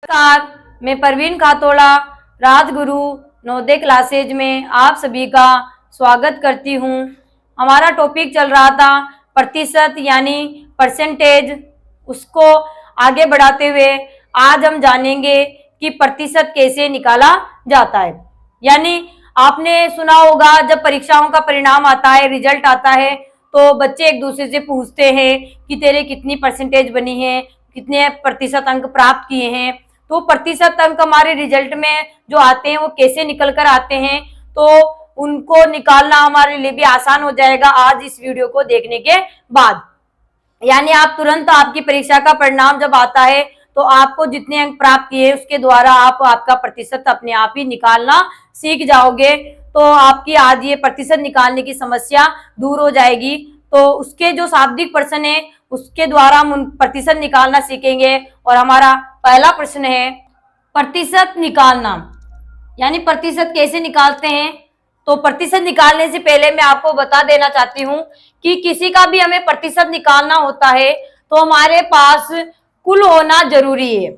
नमस्कार, मैं परवीन खातोड़ा राजगुरु नवोदय क्लासेज में आप सभी का स्वागत करती हूँ। हमारा टॉपिक चल रहा था प्रतिशत यानी परसेंटेज। उसको आगे बढ़ाते हुए आज हम जानेंगे कि प्रतिशत कैसे निकाला जाता है। यानी आपने सुना होगा जब परीक्षाओं का परिणाम आता है, रिजल्ट आता है, तो बच्चे एक दूसरे से पूछते हैं कि तेरे कितनी परसेंटेज बनी है, कितने प्रतिशत अंक प्राप्त किए हैं। तो प्रतिशत अंक हमारे रिजल्ट में जो आते हैं वो कैसे निकल कर आते हैं, तो उनको निकालना हमारे लिए भी आसान हो जाएगा आज इस वीडियो को देखने के बाद। यानी आप तुरंत आपकी परीक्षा का परिणाम जब आता है तो आपको जितने अंक प्राप्त किए उसके द्वारा आप आपका प्रतिशत अपने आप ही निकालना सीख जाओगे। तो आपकी आज ये प्रतिशत निकालने की समस्या दूर हो जाएगी। तो उसके जो शाब्दिक प्रश्न है उसके द्वारा हम प्रतिशत निकालना सीखेंगे। और हमारा पहला प्रश्न है प्रतिशत निकालना, यानी प्रतिशत कैसे निकालते हैं। तो प्रतिशत निकालने से पहले मैं आपको बता देना चाहती हूँ कि किसी का भी हमें प्रतिशत निकालना होता है तो हमारे पास कुल होना जरूरी है।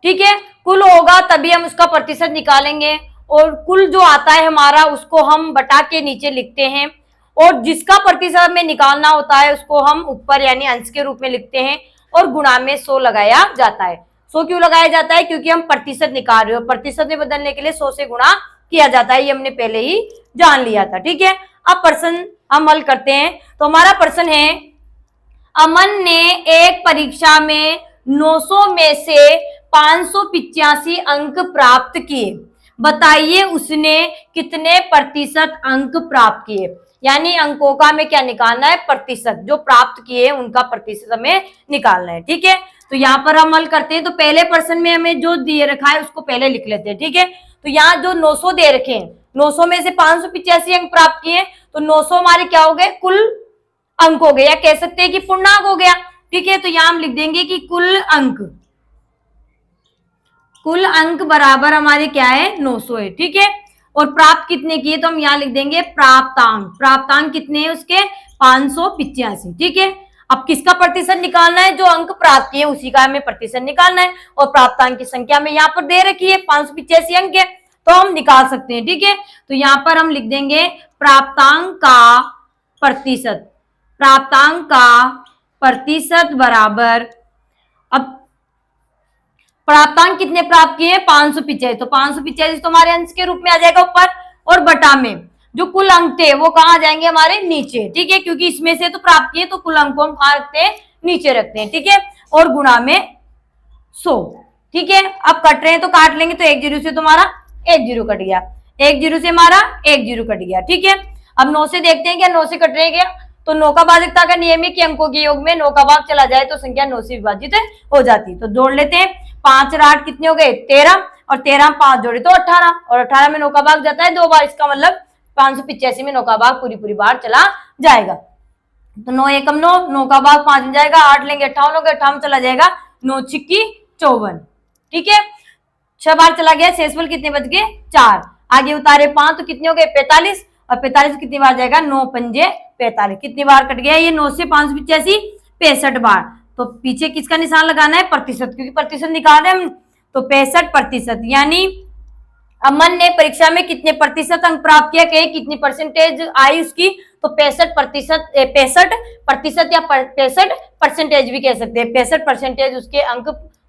ठीक है, कुल होगा तभी हम उसका प्रतिशत निकालेंगे। और कुल जो आता है हमारा उसको हम बटा के नीचे लिखते हैं, और जिसका प्रतिशत हमें निकालना होता है उसको हम ऊपर यानी अंश के रूप में लिखते हैं और गुणा में 100 लगाया जाता है। 100 क्यों लगाया जाता है? क्योंकि हम प्रतिशत निकाल रहे हो, प्रतिशत में बदलने के लिए 100 से गुणा किया जाता है। ये हमने पहले ही जान लिया था। ठीक है, अब प्रश्न हम हल करते हैं। तो हमारा प्रश्न है, अमन ने एक परीक्षा में 900 में से 585 अंक प्राप्त किए, बताइए उसने कितने प्रतिशत अंक प्राप्त किए। यानी अंकों का हमें क्या निकालना है? प्रतिशत। जो प्राप्त किए उनका प्रतिशत हमें निकालना है। ठीक है, तो यहाँ पर हम हल करते हैं। तो पहले प्रश्न में हमें जो दिए रखा है उसको पहले लिख लेते हैं। ठीक है, तो यहाँ जो 900 दे रखे हैं, 900 में से 585 अंक प्राप्त किए, तो 900 हमारे क्या हो गए? कुल अंक हो गए, या कह सकते हैं कि पूर्णांक हो गया। ठीक है, तो यहां हम लिख देंगे कि कुल अंक बराबर हमारे क्या है? 900 है। ठीक है, और प्राप्त कितने किए तो हम यहां लिख देंगे प्राप्तांक कितने हैं उसके? 585। ठीक है, अब किसका प्रतिशत निकालना है? जो अंक प्राप्त किए उसी का हमें प्रतिशत निकालना है। और प्राप्तांक की संख्या में यहाँ पर दे रखी है 585 अंक है, तो हम निकाल सकते हैं। ठीक है, तो यहाँ पर हम लिख देंगे प्राप्तांक का प्रतिशत बराबर, अब प्राप्तांक कितने प्राप्त किए? 585। तो 585 तो हमारे अंश के रूप में आ जाएगा ऊपर, और बटा में जो कुल अंक थे वो कहाँ आ जाएंगे? हमारे नीचे। ठीक है, क्योंकि इसमें से तो प्राप्त किए तो कुल अंक को हम कहाँ रखते हैं? नीचे रखते हैं। ठीक है, और गुणा में 100। ठीक है, अब कट रहे हैं तो काट लेंगे। तो 1 जीरो से तुम्हारा 1 जीरो कट गया, 1 जीरो से हमारा 1 जीरो कट गया। ठीक है, अब 9 से देखते हैं क्या 9 से कट रहे क्या? तो 9 का भाजकता का नियम है कि अंकों के योग में 9 का भाग चला जाए तो संख्या 9 से विभाजित हो जाती। तो जोड़ लेते हैं, 5 और 8 कितने हो गए? 13, और 13 में 5 जोड़े तो 18, और 18 में 9 का भाग जाता है 2 बार। इसका मतलब 585 में 9 का भाग पूरी बार चला जाएगा। तो 9 एकम 9, 9 का भाग 5 में जाएगा, 8 लेंगे 58 हो गया, 58 चला जाएगा, 9 छिक्की 54। ठीक है, 6 बार चला गया, शेषफल कितने बच गए? 4। आगे उतारे 5 तो कितने हो गए? 45, और 45 कितनी बार जाएगा? 9 पंजे 45। कितनी बार कट गया ये? 9 से 585 65 बार। तो पीछे किसका निशान लगाना है? प्रतिशत, क्योंकि प्रतिशत निकाल रहे हैं हम। तो 65%, यानी अमन ने परीक्षा में कितने प्रतिशत अंक प्राप्त किया? कहे कितनी परसेंटेज आई उसकी? तो 65% या 65% भी कह सकते हैं। 65% उसके अंक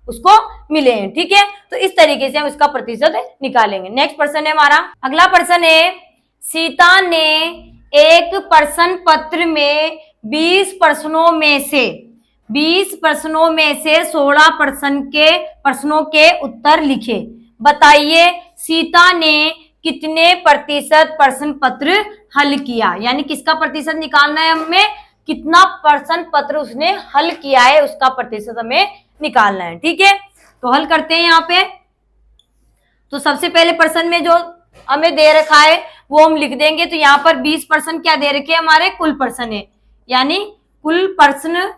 उसको मिले हैं। ठीक है, तो इस तरीके से हम इसका प्रतिशत निकालेंगे। नेक्स्ट प्रश्न है हमारा, अगला प्रश्न है, सीता ने एक प्रश्न पत्र में 20 प्रश्नों में से 16 प्रश्नों के उत्तर लिखे, बताइए सीता ने कितने प्रतिशत प्रश्न पत्र हल किया। यानी किसका प्रतिशत निकालना है हमें? कितना प्रश्न पत्र उसने हल किया है उसका प्रतिशत हमें निकालना है। ठीक है, तो हल करते हैं यहाँ पे। तो सबसे पहले प्रश्न में जो हमें दे रखा है वो हम लिख देंगे। तो यहाँ पर 20 प्रश्न क्या दे रखे? हमारे कुल प्रश्न है, यानी कुल प्रश्न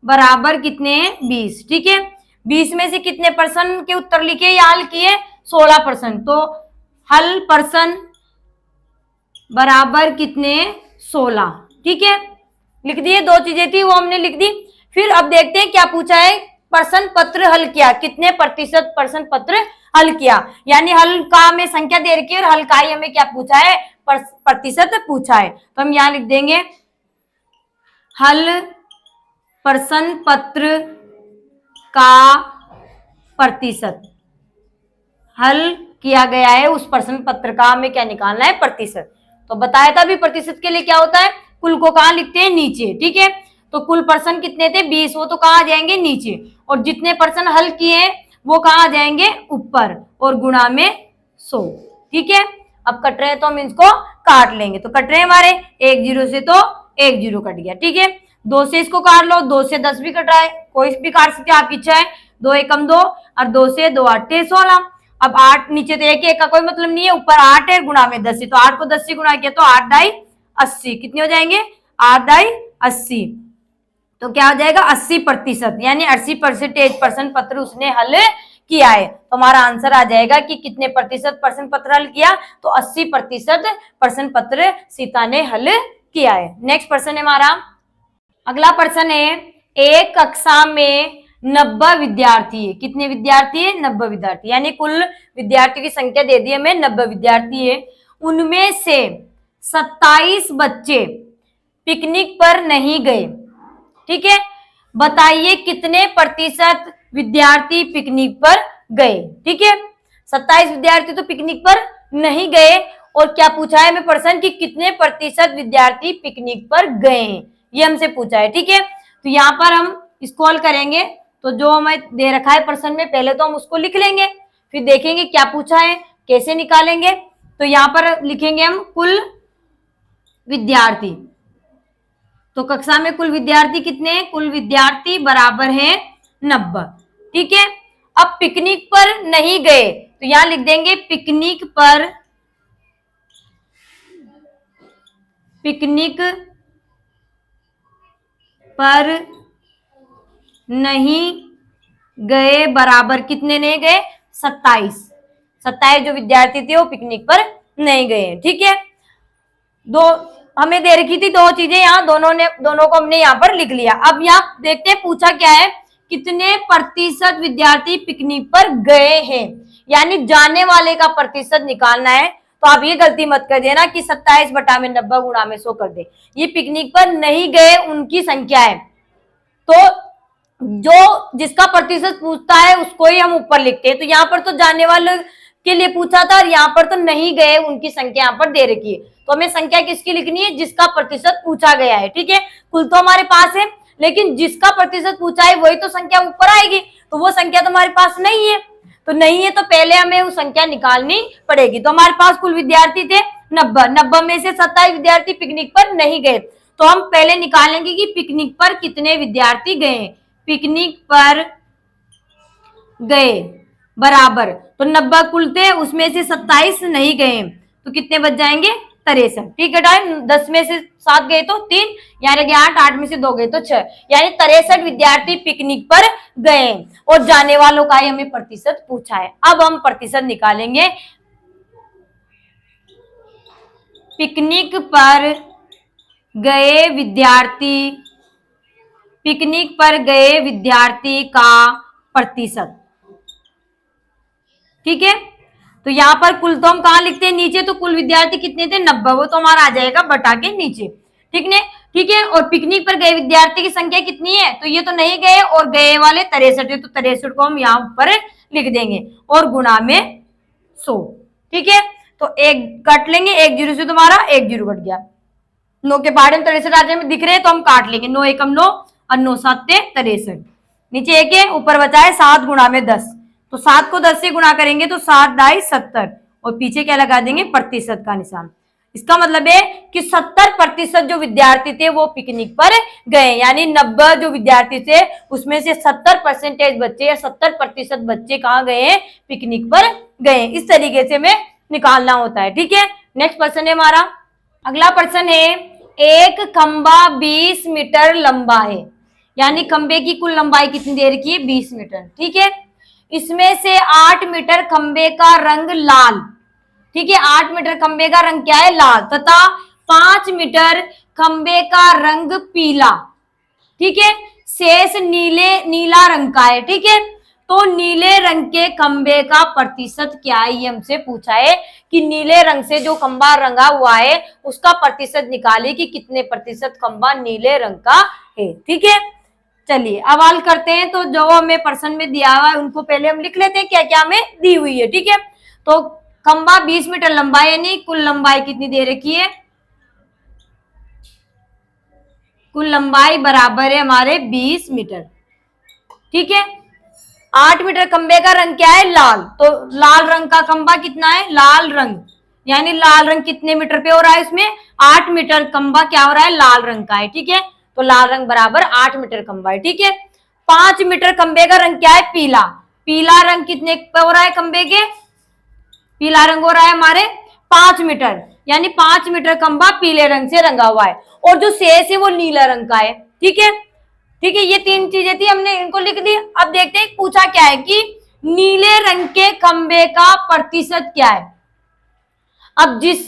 बराबर कितने हैं? 20। ठीक है, 20 में से कितने प्रश्न के उत्तर लिखे या हल किए? 16 प्रश्न। तो हल प्रश्न बराबर कितने? 16। ठीक है, लिख दिए। 2 चीजें थी वो हमने लिख दी। फिर अब देखते हैं क्या पूछा है प्रश्न पत्र हल किया, कितने प्रतिशत प्रश्न पत्र हल किया, यानी हल का में संख्या दे रखी है और हल का ही हमें क्या पूछा है, प्रतिशत पूछा है। तो हम यहां लिख देंगे हल प्रश्न पत्र का प्रतिशत, हल किया गया है उस प्रश्न पत्र का हमें क्या निकालना है, प्रतिशत। तो बताया था भी प्रतिशत के लिए क्या होता है, कुल को कहां लिखते हैं, नीचे। ठीक है, तो कुल प्रश्न कितने थे 20, वो तो कहां आ जाएंगे, नीचे। और जितने प्रश्न हल किए वो कहां आ जाएंगे, ऊपर, और गुणा में 100। ठीक है, अब कट रहे हैं तो हम इसको काट लेंगे। तो कट रहे हैं हमारे 1 0 से, तो 1 0 कट गया। ठीक है, 2 से इसको काट लो, 2 से 10 भी कट रहा है, कोई भी काट सकते हैं, आपकी इच्छा है। 2 एकम 2 और 2 से 2 8 16। अब 8 नीचे तो एक का कोई मतलब नहीं है, ऊपर 8 है, गुणा में 10 है, तो 8 को 10 से गुणा किया तो 8 ढाई 80। कितने हो जाएंगे, 8 ढाई 80। तो क्या हो जाएगा 80%, यानी 80% प्रश्न पत्र उसने हल किया है। तो हमारा आंसर आ जाएगा कि कितने प्रतिशत प्रश्न पत्र हल किया, तो 80% प्रश्न पत्र सीता ने हल किया है। नेक्स्ट प्रश्न है हमारा, अगला प्रश्न है, एक कक्षा में 90 विद्यार्थी है। कितने विद्यार्थी है, 90 विद्यार्थी, यानी कुल विद्यार्थियों की संख्या दे दी हमें, 90 विद्यार्थी है। उनमें से 27 बच्चे पिकनिक पर नहीं गए। ठीक है, बताइए कितने प्रतिशत विद्यार्थी पिकनिक पर गए। ठीक है, 27 विद्यार्थी तो पिकनिक पर नहीं गए, और क्या पूछा है हमें प्रश्न कि कितने प्रतिशत विद्यार्थी पिकनिक पर गए, ये हमसे पूछा है। ठीक है, तो यहाँ पर हम इसको हल करेंगे, तो जो हमें दे रखा है प्रश्न में, पहले तो हम उसको लिख लेंगे, फिर देखेंगे क्या पूछा है, कैसे निकालेंगे। तो यहाँ पर लिखेंगे हम कुल विद्यार्थी, तो कक्षा में कुल विद्यार्थी कितने हैं, कुल विद्यार्थी बराबर है 90। ठीक है, अब पिकनिक पर नहीं गए, तो यहां लिख देंगे पिकनिक पर नहीं गए बराबर कितने नहीं गए, 27 जो विद्यार्थी थे वो पिकनिक पर नहीं गए। ठीक है, दो हमें दे रखी थी दो चीजें, यहाँ दोनों को हमने यहाँ पर लिख लिया। अब यहाँ देखते हैं पूछा क्या है, कितने प्रतिशत विद्यार्थी पिकनिक पर गए हैं, यानी जाने वाले का प्रतिशत निकालना है। तो आप ये गलती मत कर देना कि 27 बटा में 90 गुणा में 100 कर दे, ये पिकनिक पर नहीं गए उनकी संख्या है। तो जो जिसका प्रतिशत पूछता है उसको ही हम ऊपर लिखते हैं। तो यहाँ पर तो जाने वाले के लिए पूछा था, और यहाँ पर तो नहीं गए उनकी संख्या यहाँ पर दे रखी है। तो हमें संख्या किसकी लिखनी है, जिसका प्रतिशत पूछा गया है। ठीक है, कुल तो हमारे पास है, लेकिन जिसका प्रतिशत पूछा है वही तो संख्या ऊपर आएगी, तो वो संख्या तो हमारे पास नहीं है। तो नहीं है तो पहले हमें वो संख्या निकालनी पड़ेगी। तो हमारे पास कुल विद्यार्थी थे 90 में से 27 विद्यार्थी पिकनिक पर नहीं गए, तो हम पहले निकालेंगे कि पिकनिक पर कितने विद्यार्थी गए। पिकनिक पर गए बराबर, तो 90 कुल थे, उसमें से 27 नहीं गए, तो कितने बच जाएंगे 63। ठीक है, टाइम 10 में से 7 गए तो 3, यानी कि 8, 8 में से 2 गए तो 6, यानी 63 विद्यार्थी पिकनिक पर गए, और जाने वालों का ही हमें प्रतिशत पूछा है। अब हम प्रतिशत निकालेंगे। पिकनिक पर गए विद्यार्थी का प्रतिशत। ठीक है, तो यहां पर कुल तो हम कहां लिखते हैं, नीचे। तो कुल विद्यार्थी कितने थे 90, वो तो हमारा आ जाएगा बटा के नीचे। ठीक है, और पिकनिक पर गए विद्यार्थी की संख्या कितनी है, तो ये तो नहीं गए और गए वाले 63 है, तो 63 को हम यहाँ ऊपर लिख देंगे, और गुणा में 100। ठीक है, तो एक काट लेंगे, 1 0 से तुम्हारा 1 0 कट गया, 9 के पहाड़े में 63 आटे में दिख रहे हैं, तो हम काट लेंगे। 9 एकम 9 और 9 7 63, नीचे 1 है, ऊपर बचा है 7 गुणा में 10, तो 7 को 10 से गुणा करेंगे तो 7 ढाई 70, और पीछे क्या लगा देंगे, प्रतिशत का निशान। इसका मतलब है कि 70% जो विद्यार्थी थे वो पिकनिक पर गए, यानी 90 जो विद्यार्थी थे उसमें से 70% बच्चे या 70% बच्चे कहाँ गए हैं, पिकनिक पर गए। इस तरीके से हमें निकालना होता है। ठीक है, नेक्स्ट प्रश्न है हमारा, अगला प्रश्न है, एक खंबा 20 मीटर लंबा है, यानी खंबे की कुल लंबाई कितनी दे रखी है, 20 मीटर। ठीक है, इसमें से 8 मीटर खंबे का रंग लाल, ठीक है, 8 मीटर खंबे का रंग क्या है, लाल, तथा 5 मीटर खंबे का रंग पीला। ठीक है, शेष नीला रंग का है, ठीक है। तो नीले रंग के खंबे का प्रतिशत क्या है, ये हमसे पूछा है कि नीले रंग से जो खंबा रंगा हुआ है उसका प्रतिशत निकालिए कि कितने प्रतिशत खंबा नीले रंग का है, ठीक है। चलिए अब हल करते हैं। तो जो हमें प्रश्न में दिया हुआ है उनको पहले हम लिख लेते हैं क्या क्या हमें दी हुई है, ठीक है। तो खंबा 20 मीटर लंबा है, यानी कुल लंबाई कितनी दे रखी है, कुल लंबाई बराबर है हमारे 20 मीटर, ठीक है। 8 मीटर खंबे का रंग क्या है, लाल। तो लाल रंग का खंबा कितना है, लाल रंग, यानी लाल रंग कितने मीटर पे हो रहा है, इसमें 8 मीटर खंबा क्या हो रहा है, लाल रंग का है, ठीक है। तो लाल रंग बराबर 8 मीटर खंबा है, ठीक है। 5 मीटर खंबे का रंग क्या है, पीला। पीला रंग कितने पे हो रहा है खंबे के, पीला रंग हो रहा है हमारे 5 मीटर, यानी 5 मीटर खंबा पीले रंग से रंगा हुआ है। और जो शेष है वो नीला रंग का है, ठीक है। ठीक है, ये 3 चीजें थी, हमने इनको लिख दी। अब देखते हैं पूछा क्या है कि नीले रंग के खंबे का प्रतिशत क्या है। अब जिस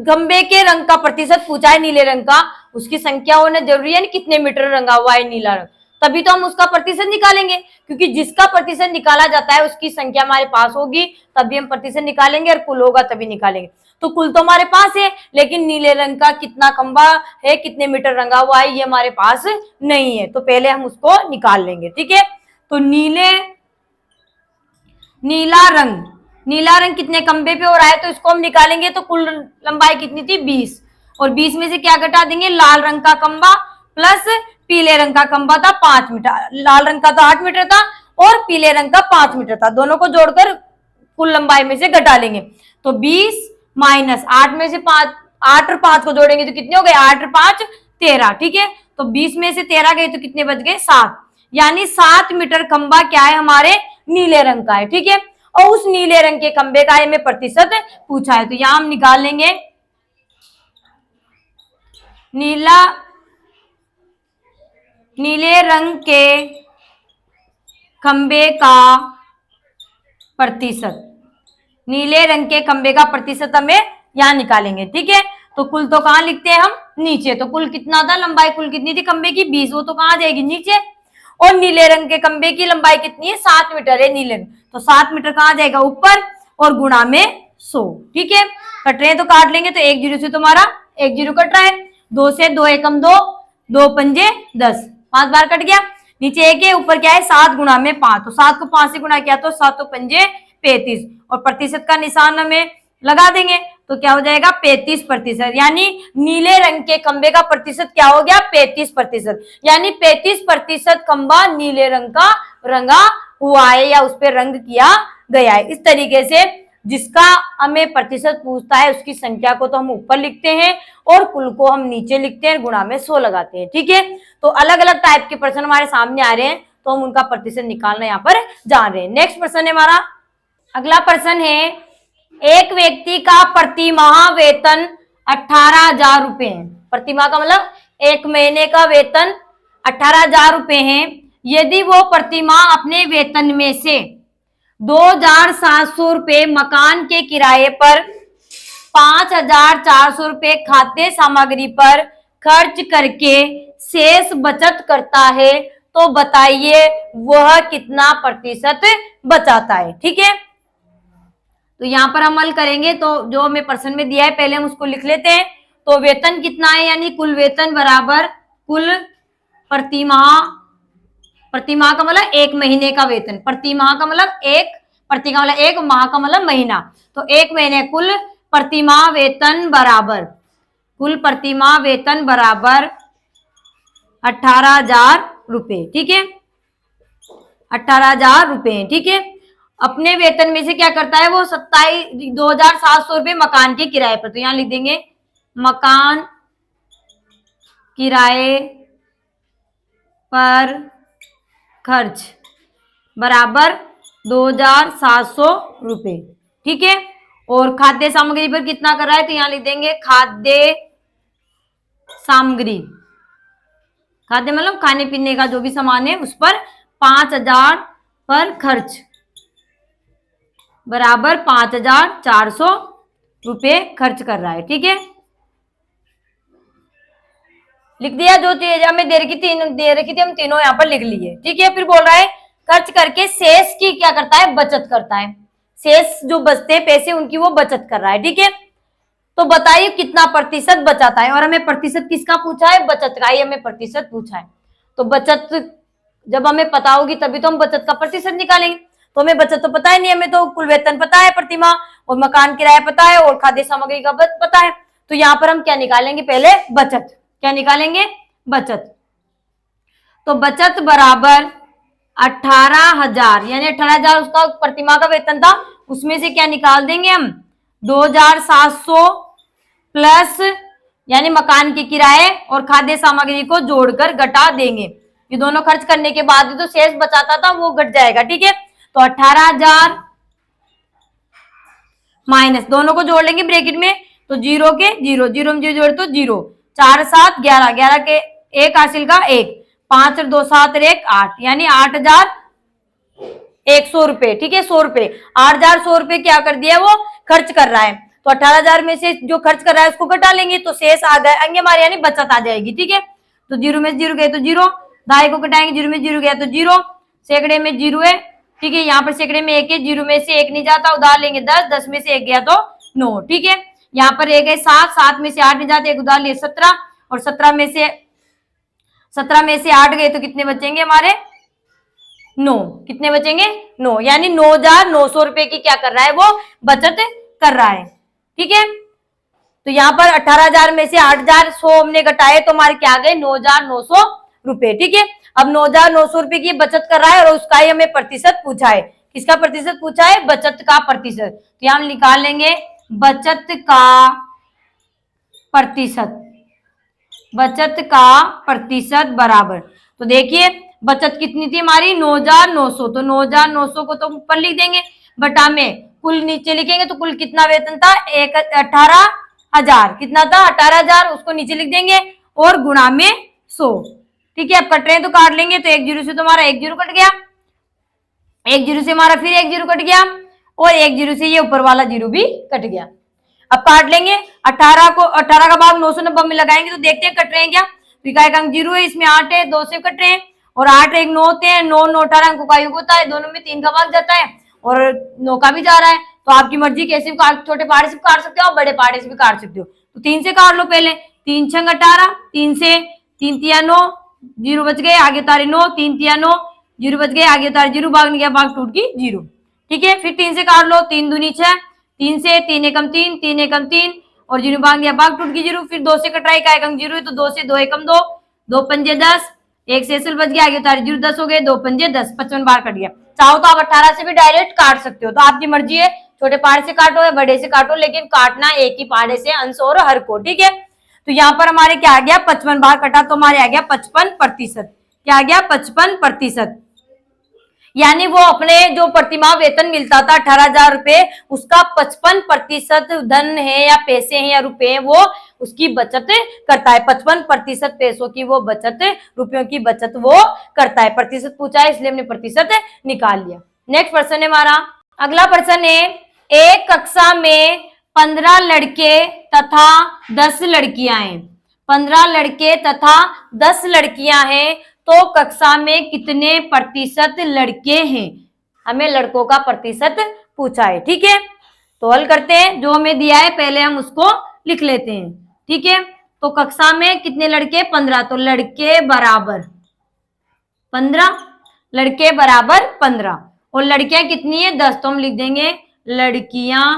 खंबे के रंग का प्रतिशत पूछा है नीले रंग का, उसकी संख्या होना जरूरी है, कितने मीटर रंगा हुआ है नीला रंग, तभी तो हम उसका प्रतिशत निकालेंगे। क्योंकि जिसका प्रतिशत निकाला जाता है उसकी संख्या हमारे पास होगी, तभी हम प्रतिशत निकालेंगे, और कुल होगा तभी निकालेंगे। तो कुल तो हमारे पास है, लेकिन नीले रंग का कितना खंबा है, कितने मीटर रंगा हुआ है, ये हमारे पास नहीं है। तो पहले हम उसको निकाल लेंगे, ठीक है। तो नीला रंग कितने खंबे पे हो रहा है, तो इसको हम निकालेंगे। तो कुल लंबाई कितनी थी, 20, और 20 में से क्या घटा देंगे, लाल रंग का खंबा प्लस पीले रंग का खंबा था 5 मीटर, लाल रंग का तो 8 मीटर था और पीले रंग का 5 मीटर था, दोनों को जोड़कर कुल लंबाई में से घटा लेंगे। तो 20 माइनस 8 में से 5, 8 और 5 को जोड़ेंगे तो कितने हो गए, 8 और 5 13, ठीक है। तो 20 में से 13 गए तो कितने बच गए, 7, यानी 7 मीटर खंबा क्या है, हमारे नीले रंग का है, ठीक है। और उस नीले रंग के खंबे का हमें प्रतिशत पूछा है, तो यहां हम निकाल लेंगे नीले रंग के खंबे का प्रतिशत, नीले रंग के खंबे का प्रतिशत हमें यहां निकालेंगे, ठीक है। तो कुल तो कहां लिखते हैं हम, नीचे। तो कुल कितना था, लंबाई कुल कितनी थी खंबे की, 20, वो तो कहां जाएगी, नीचे। और नीले रंग के खंबे की लंबाई कितनी है, 7 मीटर है नीले रंग, तो 7 मीटर कहां जाएगा, ऊपर, और गुणा में 100, ठीक है। कट रहे हैं तो काट लेंगे, तो 1 जीरो से तुम्हारा 1 जीरो कट रहा है, 2 से 2 एकम 2, 2 पंजे 10, 5 बार कट गया, नीचे 1 है, ऊपर क्या है 7 गुणा में 5, तो 7 को 5 से गुणा किया तो 7 पंजे 35, और प्रतिशत का निशान हमें लगा देंगे, तो क्या हो जाएगा 35%, यानी नीले रंग के खंबे का प्रतिशत क्या हो गया, 35%, यानी 35% खंबा नीले रंग का रंगा हुआ है, या उस पर रंग किया गया है। इस तरीके से जिसका हमें प्रतिशत पूछता है उसकी संख्या को तो हम ऊपर लिखते हैं और कुल को हम नीचे लिखते हैं, गुणा में 100 लगाते हैं, ठीक है। तो अलग अलग टाइप के प्रश्न हमारे सामने आ रहे हैं, तो हम उनका प्रतिशत निकालना यहाँ पर जान रहे हैं। नेक्स्ट प्रश्न है हमारा, अगला प्रश्न है, एक व्यक्ति का प्रति माह वेतन 18,000 रुपए है। प्रति माह का मतलब एक महीने का वेतन 18,000 रुपए है। यदि वो प्रति माह अपने वेतन में से 2,700 रुपए मकान के किराए पर, 5,400 रुपए खाद्य सामग्री पर खर्च करके शेष बचत करता है, तो बताइए वह कितना प्रतिशत बचाता है, ठीक है। तो यहां पर हम हल करेंगे, तो जो हमें प्रश्न में दिया है पहले हम उसको लिख लेते हैं। तो वेतन कितना है, यानी कुल वेतन बराबर कुल प्रति माह का मतलब एक महीने का वेतन, प्रति माह का मतलब एक, प्रति का मतलब एक, माह का मतलब महीना, तो एक महीने कुल प्रति माह वेतन बराबर, कुल प्रति माह वेतन बराबर 18,000 रुपए, ठीक है, 18,000 रुपए, ठीक है। अपने वेतन में से क्या करता है वो, 2,700 रुपए मकान के किराए पर, तो यहां लिख देंगे मकान किराए पर खर्च बराबर 2,700 रुपए, ठीक है। और खाद्य सामग्री पर कितना कर रहा है, तो यहां लिख देंगे खाद्य सामग्री, खाद्य मतलब खाने पीने का जो भी सामान है उस पर 5,000 पर खर्च बराबर 5,400 रुपए खर्च कर रहा है, ठीक है। लिख दिया, जो चीज हमें दे रखी थी हम तीनों यहाँ पर लिख लिए। ठीक है, फिर बोल रहा है खर्च करके शेष की क्या करता है, बचत करता है। शेष जो बचते हैं पैसे उनकी वो बचत कर रहा है। ठीक है, तो बताइए कितना प्रतिशत बचाता है, और हमें प्रतिशत किसका पूछा है, बचत का ही हमें प्रतिशत पूछा है। तो बचत जब हमें पता होगी तभी तो हम बचत का प्रतिशत निकालेंगे। तो हमें बचत तो पता ही नहीं, हमें तो कुल वेतन पता है प्रतिमाह, और मकान किराया पता है, और खाद्य सामग्री का पता है। तो यहाँ पर हम क्या निकालेंगे, पहले बचत। क्या निकालेंगे, बचत। तो बचत बराबर 18,000, यानी 18,000 उसका प्रतिमाह का वेतन था, उसमें से क्या निकाल देंगे हम, 2,700 प्लस यानी मकान के किराए और खाद्य सामग्री को जोड़कर घटा देंगे। ये दोनों खर्च करने के बाद जो शेष बचाता था वो घट जाएगा। ठीक है, तो 18,000 माइनस, दोनों को जोड़ लेंगे ब्रैकेट में, तो जीरो के जीरो, जीरो में जीरो जोड़े तो जीरो, 4 7 11, 11 के एक हासिल का 1, 5 और 2 7 और 1 8, यानी 8,100 रुपए। ठीक है, 100 रुपए, 8,100 रुपए क्या कर दिया, वो खर्च कर रहा है। तो 18,000 में से जो खर्च कर रहा है उसको घटा लेंगे, तो शेष आ जाएंगे हमारे, यानी बचत आ जाएगी। ठीक है, तो जीरो में जीरो गए तो जीरो, ढाई को घटाएंगे, जीरो में जीरो गया तो जीरो, सैकड़े में जीरो है। ठीक है, यहाँ पर सैकड़े में 1 है, जीरो में से 1 नहीं जाता, उधार लेंगे 10, 10 में से 1 गया तो 9। ठीक है, यहाँ पर 1 है 7, 7 में से 8 नहीं जाते, 1 उधार लिए 17, और 17 में से 8 गए तो कितने बचेंगे हमारे, 9। कितने बचेंगे, 9, यानी 9,900 रुपए की क्या कर रहा है, वो बचत कर रहा है। ठीक है, तो यहाँ पर 18,000 में से 8,100 हमने घटाए तो हमारे क्या आ गए, 9,900 रुपए। ठीक है, अब 9,900 रुपए की बचत कर रहा है और उसका ही हमें प्रतिशत पूछा है। किसका प्रतिशत पूछा है, बचत का प्रतिशत। तो यहाँ हम निकाल लेंगे बचत का प्रतिशत, बचत का प्रतिशत बराबर, तो देखिए बचत कितनी थी हमारी, 9,900, तो 9,900 को तो ऊपर लिख देंगे, बटा में कुल नीचे लिखेंगे, तो कुल कितना वेतन था, 18,000, कितना था 18,000, उसको नीचे लिख देंगे, और गुणा में 100। ठीक है, अब कट रहे हैं तो काट लेंगे, तो 1 जीरो से तो हमारा 1 जीरो कट गया, 1 जीरो से हमारा फिर 1 जीरो कट गया, और 1 जीरो से ये ऊपर वाला जीरो भी कट गया। अब काट लेंगे, 18 का भाग 990 में लगाएंगे तो देखते हैं कट रहे हैं क्या। तो इकाई का अंक 0 है, इसमें 8 है, 2 से कट रहे हैं, और 8 1 9 होते हैं, 9 9 18 अंकों का योग होता है, दोनों में 3 का भाग जाता है और 9 का भी जा रहा है। तो आपकी मर्जी, कैसे भी काट, छोटे पहाड़े से भी काट सकते हो, बड़े पहाड़े से भी काट सकते हो। तो 3 से काट लो पहले, 3 छंग 18, 3 से 3 तिया 9, 0 बच गए, आगे उतारे 9, 3 तिया 9, 0 बच गए, आगे उतारे 0, भाग नहीं गया, भाग टूट गई 0। ठीक है, फिर 3 से काट लो, 3 दूनी 6, 3 से 3 एकम 3, 3 एकम 3, और 0 भाग गया, भाग टूट गई 0। फिर 2 से कटराई का एकम 0 है, तो 2 से 2 एकम 2, 2 पंजे 10, 1 से एसल बच गया, आगे उतारे 0, 10 हो गए, 2 पंजे 10, 55 बार कट गया। चाहो तो आप 18 से भी डायरेक्ट काट सकते हो, तो आपकी मर्जी है, छोटे पहाड़ से काटो या बड़े से काटो, लेकिन काटना एक ही पहाड़े से, अंश और हर को। ठीक है, तो यहाँ पर हमारे क्या आ गया, 55 बार कटा, तो हमारे आ गया 55%। क्या आ गया, 55%, यानी वो अपने जो प्रतिमाह वेतन मिलता था 18,000 रुपए, उसका 55% धन है या पैसे हैं या रुपए हैं, वो उसकी बचत करता है। 55% पैसों की वो बचत, रुपयों की बचत वो करता है। प्रतिशत पूछा है इसलिए हमने प्रतिशत निकाल लिया। नेक्स्ट प्रश्न है हमारा, अगला प्रश्न है, एक कक्षा में 15 लड़के तथा 10 लड़कियां हैं, 15 लड़के तथा 10 लड़कियां हैं, तो कक्षा में कितने प्रतिशत लड़के हैं, हमें लड़कों का प्रतिशत पूछा है। ठीक है, तो हल करते हैं, जो हमें दिया है पहले हम उसको लिख लेते हैं। ठीक है, तो कक्षा में कितने लड़के, 15, तो लड़के बराबर 15, लड़के बराबर 15, और लड़कियां कितनी है, 10, तो हम लिख देंगे लड़कियां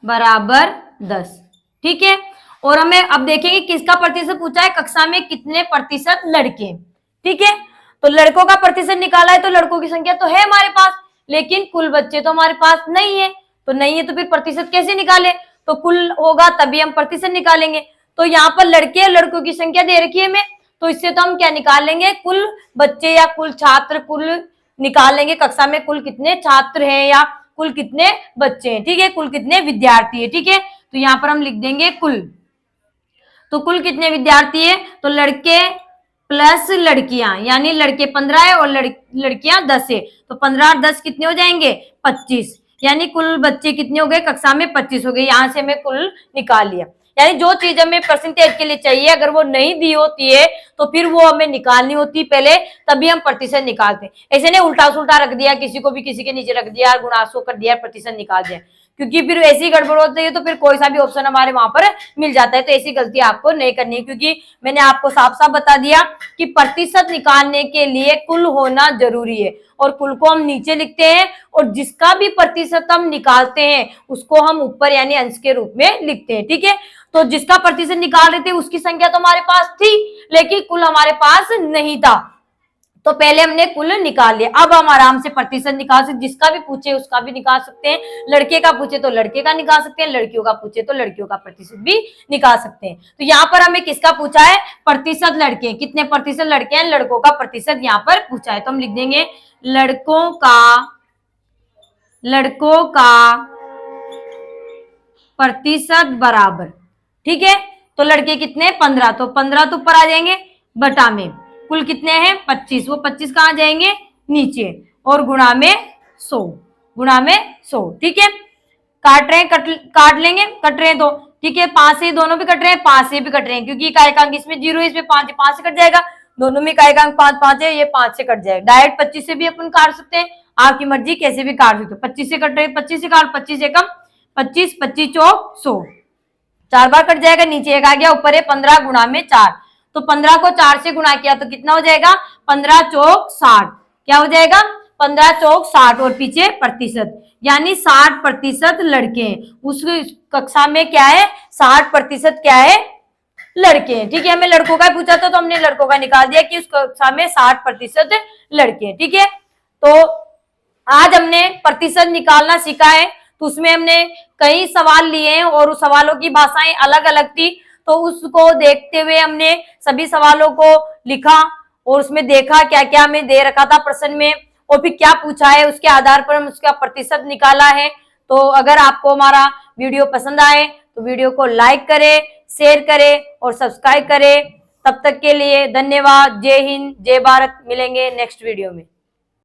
बराबर 10। ठीक है, और हमें अब देखेंगे किसका प्रतिशत पूछा है, कक्षा में कितने प्रतिशत लड़के। ठीक है, तो लड़कों का प्रतिशत निकाला है, तो लड़कों की संख्या तो है हमारे पास, लेकिन कुल बच्चे तो हमारे पास नहीं है, तो नहीं है तो फिर प्रतिशत कैसे निकाले, तो कुल होगा तभी हम प्रतिशत निकालेंगे। तो यहाँ पर लड़के और लड़कों की संख्या दे रखी है हमें, तो इससे तो हम क्या निकाल लेंगे, कुल बच्चे या कुल छात्र, कुल निकाल लेंगे, कक्षा में कुल कितने छात्र हैं या कुल कितने बच्चे हैं। ठीक है, कुल कितने विद्यार्थी है। ठीक है, तो यहाँ पर हम लिख देंगे कुल, तो कुल कितने विद्यार्थी है, तो लड़के प्लस लड़कियां, यानी लड़के 15 है और लड़कियां 10 है, तो 15 और 10 कितने हो जाएंगे, 25, यानी कुल बच्चे कितने हो गए, कक्षा में 25 हो गए। यहां से हमें कुल निकाल लिया। यानी जो चीज हमें परसेंटेज के लिए चाहिए अगर वो नहीं दी होती है तो फिर वो हमें निकालनी होती पहले, तभी हम प्रतिशत निकालते हैं। ऐसे नहीं उल्टा सुल्टा रख दिया, किसी को भी किसी के नीचे रख दिया, गुणा 100 कर दिया, प्रतिशत निकाल दिया, क्योंकि फिर ऐसी गड़बड़ होती है तो फिर कोई सा भी ऑप्शन हमारे वहां पर मिल जाता है। तो ऐसी गलती आपको नहीं करनी है, क्योंकि मैंने आपको साफ साफ बता दिया कि प्रतिशत निकालने के लिए कुल होना जरूरी है, और कुल को हम नीचे लिखते हैं, और जिसका भी प्रतिशत हम निकालते हैं उसको हम ऊपर यानी अंश के रूप में लिखते हैं। ठीक है, तो जिसका प्रतिशत निकाल रहे थे उसकी संख्या तो हमारे पास थी, लेकिन कुल हमारे पास नहीं था, तो पहले हमने कुल निकाल लिया। अब हम आराम से प्रतिशत निकाल सकते, जिसका भी पूछे उसका भी निकाल सकते हैं, लड़के का पूछे तो लड़के का निकाल सकते हैं, लड़कियों का पूछे तो लड़कियों का प्रतिशत भी निकाल सकते हैं। तो यहाँ पर हमें किसका पूछा है? प्रतिशत लड़के, कितने प्रतिशत लड़के हैं, लड़कों का प्रतिशत यहाँ पर पूछा है। तो हम लिख देंगे लड़कों का प्रतिशत बराबर, ठीक है, तो लड़के कितने? 15, तो 15 तो ऊपर आ जाएंगे, बटा में कुल कितने हैं? 25, वो 25 कहाँ जाएंगे? नीचे, और गुणा में 100, ठीक है। काट रहे हैं, काट लेंगे, कट रहे हैं तो ठीक है, 5 से दोनों भी कट रहे हैं, 5 से भी कट रहे हैं, क्योंकि इकाई का अंक इसमें 0 है, इसमें 5 है, 5 से कट जाएगा, दोनों में इकाई का अंक 5 5 है, ये 5 से कट जाएगा। डायरेक्ट 25 से भी अपन काट सकते हैं, आपकी मर्जी कैसे भी काट सकते हो। 25 से कट रहे हैं, 25 से काट, 25 से कम 25, 25 चौक 100, 4 बार कट जाएगा, नीचे एक आ गया, ऊपर है 15 गुणा में 4, तो 15 को 4 से गुणा किया तो कितना हो जाएगा? 15 चौक 60, क्या हो जाएगा? 15 चौक 60, और पीछे प्रतिशत, यानी 60% लड़के हैं उस कक्षा में। क्या है? 60% क्या है? लड़के हैं। ठीक है, हमें लड़कों का पूछा था तो हमने लड़कों का निकाल दिया कि उस कक्षा में 60% लड़के हैं। ठीक है, तो आज हमने प्रतिशत निकालना सीखा है, तो उसमें हमने कई सवाल लिए हैं और उस सवालों की भाषाएं अलग अलग थी, तो उसको देखते हुए हमने सभी सवालों को लिखा और उसमें देखा क्या क्या हमें दे रखा था प्रश्न में, और फिर क्या पूछा है, उसके आधार पर हम उसका प्रतिशत निकाला है। तो अगर आपको हमारा वीडियो पसंद आए तो वीडियो को लाइक करें, शेयर करें और सब्सक्राइब करें। तब तक के लिए धन्यवाद। जय हिंद, जय भारत। मिलेंगे नेक्स्ट वीडियो में।